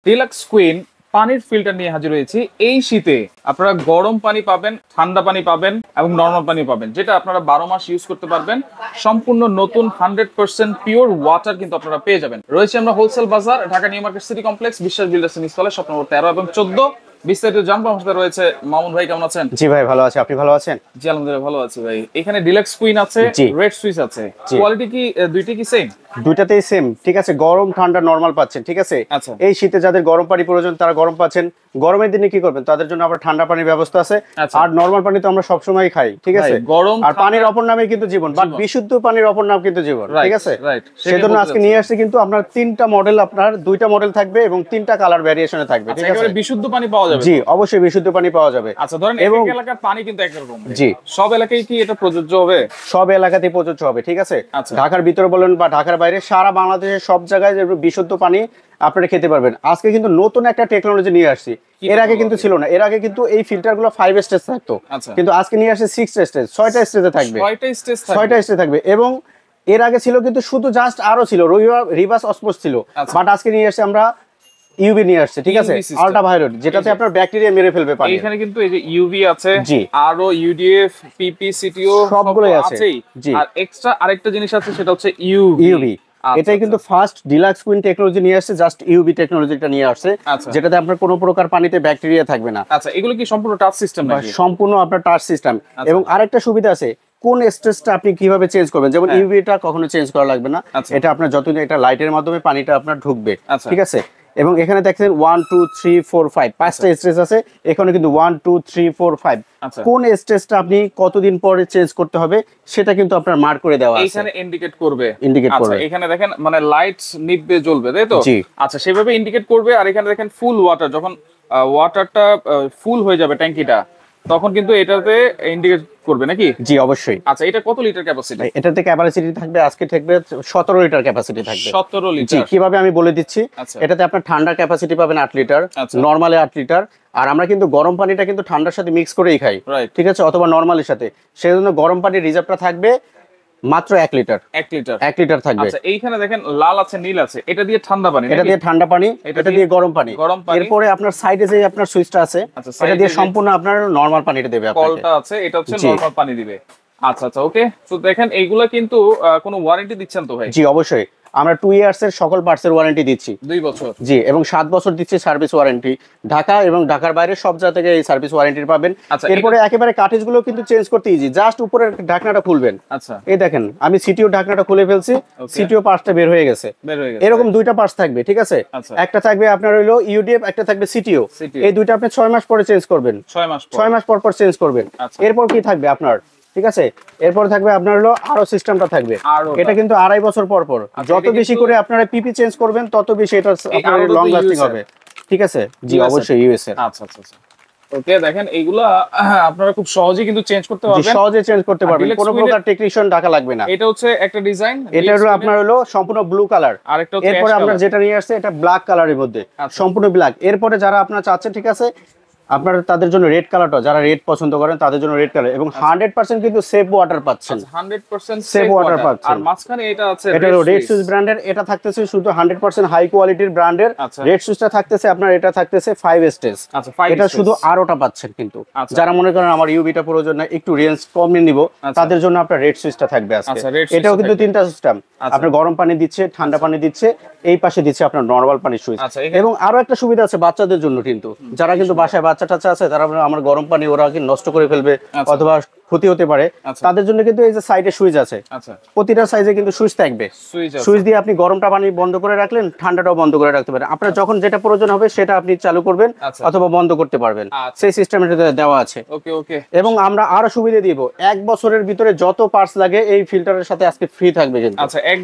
Deluxe queen পানির filter নিয়ে হাজির হয়েছি। এই শীতে আপনারা গরম পানি পাবেন, ঠান্ডা পানি পাবেন এবং নর্মাল পানি পাবেন, যেটা আপনারা 12 মাস ইউজ করতে পারবেন। সম্পূর্ণ নতুন 100% পিওর ওয়াটার কিন্তু আপনারা পেয়ে যাবেন। রয়েছে আমরা হোলসেল বাজার, Dhaka new market city complex, বিশ্বাস বিল্ডার্স নিচতলায়, শপ নম্বর 13 এবং 14। বিস্তারিত জানবো। আমার সাথে রয়েছে মামুন ভাই, কেমন আছেন? জি ভাই ভালো আছি, আপনি ভালো আছেন? জি আলহামদুলিল্লাহ ভালো আছি ভাই। এখানে ডিলাক্স কুইন আছে, রেড সুইচ আছে, কোয়ালিটি কি দুইটা কি সেম? দুইটাতেই সেম, ঠিক আছে। গরম ঠান্ডা নরমাল পাচ্ছেন, ঠিক আছে। এই শীতে যাদের গরম পানি প্রয়োজন তারা গরম পাচ্ছেন, গরমের দিনে কি করবেন তাদের জন্য আবার ঠান্ডা পানির ব্যবস্থা আছে। আর নরমাল পানি তো আমরা সবসময় খাই, ঠিক আছে। গরম আর পানির অপর নামে কিন্তু জীবন, বাট বিশুদ্ধ পানির অপর নাম কিন্তু জীবন, ঠিক আছে। সেজন্য আজকে নিয়ে আসছি কিন্তু আপনার তিনটা মডেল, আপনার দুইটা মডেল থাকবে এবং তিনটা কালার ভ্যারিয়েশনে থাকবে, ঠিক আছে। বিশুদ্ধ পানি পাওয়া যাবে? জি অবশ্যই বিশুদ্ধ পানি পাওয়া যাবে। আচ্ছা ধরেন এবং এক এলাকার পানি কিন্তু একরকম, জি সব এলাকায় কি এটা প্রযোজ্য হবে? সব এলাকাতেই প্রযোজ্য হবে, ঠিক আছে। ঢাকার ভিতরে বলেন বা ঢাকার বাইরে, সারা বাংলাদেশের সব জায়গায় বিশুদ্ধ পানি আপনারা খেতে পারবেন। আজকে কিন্তু নতুন একটা টেকনোলজি নিয়ে আসছি, এর আগে কিন্তু ছিল না। এর আগে কিন্তু এই ফিল্টার গুলো 5 স্টেজ থাকতো, কিন্তু আজকে নিয়ে আসছে 6 স্টেজ, 6টা স্টেজে থাকবে, 6টা স্টেজ থাকবে। এবং এর আগে ছিল কিন্তু শুধু জাস্ট আরো ছিল রিভার্স অসমোস ছিল, বাট আজকে নিয়ে আসছে আমরা ইউভি নিয়ে আসছে, ঠিক আছে। আল্ট্রাভায়োলেট, যেটাতে আপনার ব্যাকটেরিয়া মেরে ফেলবে পানি। এখানে কিন্তু এই যে ইউভি আছে, আরো ইউডিএফ, পিপি, সিটিও সবগুলোই আছে। আর এক্সট্রা আরেকটা জিনিস আছে, সেটা হচ্ছে ইউভি। এটাই কিন্তু ফার্স্ট ডিলাক্স কুইন টেকনোলজি নিয়ে আসছে, জাস্ট ইউভি টেকনোলজিটা নিয়ে আসছে, যেটাতে আপনার কোনো প্রকার পানিতে ব্যাকটেরিয়া থাকবে না। আচ্ছা, এগুলো কি সম্পূর্ণ টাচ সিস্টেম নাকি? সম্পূর্ণ আপনার টাচ সিস্টেম। এবং আরেকটা সুবিধা আছে, কোন স্টেজটা আপনি কিভাবে চেঞ্জ করবেন। যেমন ইউভিটা কখনো চেঞ্জ করা লাগবে না, এটা আপনার যতদিন এটা লাইটের মাধ্যমে পানিটা আপনার ঢুকবে, ঠিক আছে। এবং এখানে দেখছেন 1 2 3 4 5 পাঁচটা স্টেজ আছে। এখানে কিন্তু 1 2 3 4 5 কোন স্টেজটা আপনি কতদিন পরে চেঞ্জ করতে হবে সেটা কিন্তু আপনার মার্ক করে দেওয়া আছে, এখানে ইন্ডিকেট করবে। আচ্ছা, এখানে দেখেন মানে লাইটস নিভবে জ্বলবে, তাই তো? আচ্ছা, সেভাবে ইন্ডিকেট করবে। আর এখানে দেখেন ফুল ওয়াটার, যখন ওয়াটারটা ফুল হয়ে যাবে ট্যাঙ্কিটা, তখন কিন্তু এটাতে ইন্ডিকেট করবে নাকি? জি অবশ্যই। আচ্ছা, এটা কত লিটার ক্যাপাসিটি? এটাতে ক্যাপাসিটি থাকবে, আজকে থাকবে 17 লিটার ক্যাপাসিটি থাকবে। 17 লিটার। জি, কিভাবে আমি বলে দিচ্ছি। এটাতে আপনার ঠান্ডা ক্যাপাসিটি পাবেন 8 লিটার, নরমালে 8 লিটার। আর আমরা কিন্তু গরম পানিটা কিন্তু ঠান্ডার সাথে মিক্স করেই খাই, ঠিক আছে, অথবা নরমালের সাথে। সেজন্য গরম পানির রিজার্ভটা থাকবে মাত্র 1 লিটার। 1 লিটার থাকবে। আচ্ছা, এইখানে দেখেন লাল আছে, নীল আছে, এটা দিয়ে ঠান্ডা পানি, এটা দিয়ে ঠান্ডা পানি, এটা দিয়ে গরম পানি। এরপরে আপনার সাইডে যে আপনার সুইচটা আছে, এটা দিয়ে সম্পূর্ণ আপনার নরমাল পানিটা দেবে। আপনাকে কলটা আছে, এটা হচ্ছে নরমাল পানি দিবে। আচ্ছা আচ্ছা, ওকে। তো দেখেন এইগুলা কিন্তু কোনো ওয়ারেন্টি দিচ্ছেন তো ভাই? জি অবশ্যই, আমরা 2 ইয়ার্স এর সকল পার্টস এর ওয়ারেন্টি দিচ্ছি। 2 বছর? জি, এবং 7 বছর দিচ্ছি সার্ভিস ওয়ারেন্টি। ঢাকা এবং ঢাকার বাইরে সব জায়গা থেকে এই সার্ভিস ওয়ারেন্টি পাবেন। এরপরে একেবারে কাটেজ গুলো কিন্তু চেঞ্জ করতে ইজি, জাস্ট উপরের ঢাকনাটা খুলবেন। আচ্ছা, এই দেখেন আমি সিটিও ঢাকনাটা খুলে ফেলছি, সিটিও পার্টসটা বের হয়ে গেছে। এরকম দুইটা পার্টস থাকবে, ঠিক আছে। একটা থাকবে আপনার হলো ইউডিএফ, একটা থাকবে সিটিও। এই দুইটা আপনি 6 মাস পরে চেঞ্জ করবেন, 6 মাস পর পর চেঞ্জ করবেন। এরপর কি থাকবে আপনার, ঠিক আছে, এরপর থাকবে আপনার হলো আরো সিস্টেমটা থাকবে। এটা কিন্তু 2.5 বছর পর পর, যত বেশি করে আপনারা পিপি চেঞ্জ করবেন তত বেশি এটা আপনার লং লাস্টিং হবে, ঠিক আছে। জি অবশ্যই ইউএস এর। আচ্ছা আচ্ছা আচ্ছা, ওকে। দেখেন এইগুলা আপনারা খুব সহজেই কিন্তু চেঞ্জ করতে পারবেন, সহজে চেঞ্জ করতে পারবেন, কোনো প্রকার টেকনিশিয়ান ডাকা লাগবে না। এটা হচ্ছে একটা ডিজাইন, এটা হলো আপনার হলো সম্পূর্ণ ব্লু কালার। এরপরে আপনার যেটা নিয়ে আসছে এটা ব্ল্যাক কালারের মধ্যে, সম্পূর্ণ ব্ল্যাক। এরপরে যারা আপনারা চাচ্ছেন, ঠিক আছে, আপনারা তাদের জন্য রেড কালারটা, যারা রেড পছন্দ করেন তাদের জন্য রেড কালার। এবং 100% কিন্তু সেফ ওয়াটার পাচ্ছেন, 100% সেফ ওয়াটার পাচ্ছেন। আর মাঝখানে এটা আছে, এটা হলো রেড সুইচ ব্র্যান্ডের। এটা থাকতেছে শুধু 100% হাই কোয়ালিটির ব্র্যান্ডের রেড সুইচটা থাকতেছে আপনার, এটা থাকতেছে 5 স্টেজ। এটা শুধু আরোটা পাচ্ছেন। কিন্তু যারা মনে করেন আমার ইউবিটা প্রয়োজন না, একটু রেঞ্জ কমে নিব, তাদের জন্য আপনার রেড সুইচটা থাকবে আজকে। এটাও কিন্তু 3টা সিস্টেম, আপনার গরম পানি দিচ্ছে, ঠান্ডা পানি দিচ্ছে, এই পাশে দিচ্ছে আপনার নরমাল পানির সুইচ। এবং আরো একটা সুবিধা আছে বাচ্চাদের জন্য, কিন্তু যারা কিন্তু বাসায় বাচ্চা টাচ্চা আছে, তারা আমার গরম পানি ওরা কি নষ্ট করে ফেলবে অথবা ক্ষতি হতে পারে, তাদের জন্য কিন্তু এই যে সাইডে সুইচ আছে, প্রতিটা সাইজে কিন্তু সুইচ থাকবে। সুইচ দিয়ে আপনি গরমটা পানি বন্ধ করে রাখলেন, ঠান্ডাটাও বন্ধ করে রাখতে পারেন। আপনার যখন যেটা প্রয়োজন হবে সেটা আপনি চালু করবেন অথবা বন্ধ করতে পারবেন, সেই সিস্টেম এটা দেওয়া আছে। এবং আমরা আরো সুবিধা দিব, 1 বছরের ভিতরে যত পার্টস লাগে এই ফিল্টারের সাথে আজকে ফ্রি থাকবে। কিন্তু আচ্ছা, 1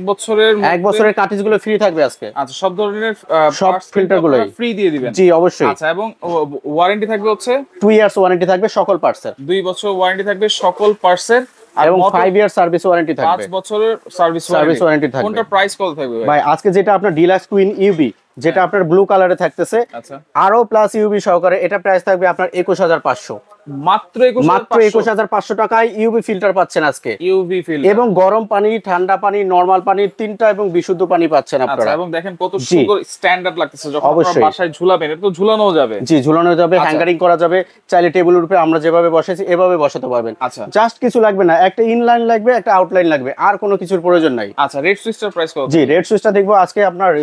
বছরের কার্ট্রিজ গুলো ফ্রি থাকবে আজকে। আচ্ছা, সব ধরনের সব ফিল্টার গুলো ফ্রি দিয়ে দিবেন? জি অবশ্যই। আচ্ছা, এবং ওয়ারেন্টি থাকবে হচ্ছে 2 ইয়ার্স ওয়ারেন্টি থাকবে সকল পার্টসের। 2 বছর ওয়ারেন্টি থাকবে সকল পার্টসের, এবং 5 ইয়ার সার্ভিস ওয়ারেন্টি থাকবে। 5 বছরের সার্ভিস ওয়ারেন্টি থাকবে। কোনটা প্রাইস কত থাকবে ভাই? আজকে যেটা আপনার ডিলাক্স কুইন ইউবি, যেটা আপনার ব্লু কালারে থাকতেছে, আরো প্লাস ইউবি সহকারে, এটা প্রাইস থাকবে আপনার 21500। মাত্র 21500 টাকায় ইউভি ফিল্টার পাচ্ছেন আজকে। ইউভি ফিল্টার এবং গরম পানি, ঠান্ডা পানি, নরমাল পানি তিনটা এবং বিশুদ্ধ পানি পাচ্ছেন আপনারা। এবং দেখেন কত সুন্দর স্ট্যান্ডার্ড লাগতেছে, যখন আপনারা বাসায় ঝুলাবেন এটা তো ঝুলানো যাবে। জি, ঝুলানো যাবে, হ্যাঙ্গারিং করা যাবে, চাইলে টেবিলের উপরে আমরা যেভাবে বসাইছি এভাবে বসাতে পারবেন। আচ্ছা, জাস্ট কিছু লাগবে না, একটা ইনলাইন লাগবে, একটা আউটলাইন লাগবে, আর কোনো কিছুর প্রয়োজন নাই। আচ্ছা, রেড সুইচটার প্রাইস কত? জি, রেড সুইচটা দেখবো আজকে আপনার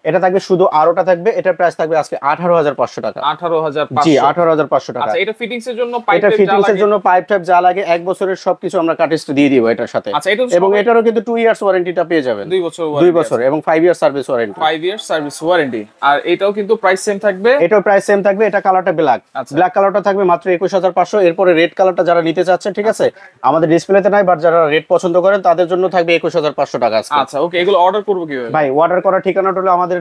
এটা থাকবে শুধু আরোটা থাকবে, এটার প্রাইস থাকবে আজকে 18500 টাকা। 18500? জি, 18500 টাকা। আচ্ছা, এটা ফিটিংস এর জন্য পাইপ এটা ফিটিংস এর জন্য পাইপ টাইপ যা লাগে এক বছরের সবকিছু আমরা কাটিস্ট দিয়ে দিব এটার সাথে। আচ্ছা, এবং এটারও কিন্তু 2 ইয়ার্স ওয়ারেন্টিটা পেয়ে যাবেন। 2 বছর এবং 5 years service warranty. 5 years service warranty. আর এটাও কিন্তু প্রাইস সেম থাকবে? এটাও প্রাইস সেম থাকবে। এটা কালারটা ব্ল্যাক, ব্ল্যাক কালারটা থাকবে মাত্র 21500। এরপরে রেড কালারটা যারা নিতে চাচ্ছেন, ঠিক আছে, আমাদের ডিসপ্লেতে নাই, বাট যারা রেড পছন্দ করেন তাদের জন্য থাকবে 21500 টাকা আজকে। আচ্ছা, ওকে, এগুলো অর্ডার করব কিভাবে ভাই? অর্ডার করার ঠিকানাটা হলো আমাদের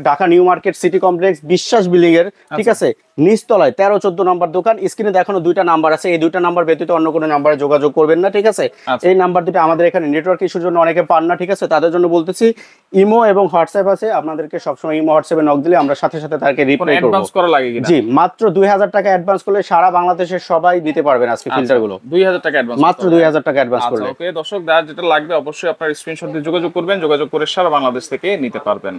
Dhaka new market city complex বিশ্বাস বিল্ডিং এর, ঠিক আছে, নিচতলায় 13-14 নম্বর দোকান। স্ক্রিনে দেখানো দুইটা নাম্বার আছে, এই দুইটা নাম্বার ব্যতীত অন্য কোনো নাম্বারে যোগাযোগ করবেন না, ঠিক আছে। এই নাম্বার দুটো আমাদের এখানে নেটওয়ার্ক ইস্যুর জন্য অনেকে পান না, ঠিক আছে, তাদের জন্য বলতেছি ইমো এবং হোয়াটসঅ্যাপ আছে, আপনাদেরকে সবসময় ইমো হোয়াটসঅ্যাপে নক দিলে আমরা সাথে সাথে তাকে রিপ্লাই করব। অ্যাডভান্স করা লাগে কিনা? জি, মাত্র 2000 টাকা অ্যাডভান্স করলে সারা বাংলাদেশের সবাই দিতে পারবেন আজকে ফিল্টারগুলো। 2000 টাকা অ্যাডভান্স, মাত্র 2000 টাকা অ্যাডভান্স করলে। ওকে দর্শক, যেটা লাগবে অবশ্যই আপনার স্ক্রিনশট দিয়ে যোগাযোগ করবেন, যোগাযোগ করে সারা বাংলাদেশ থেকে নিতে পারবেন।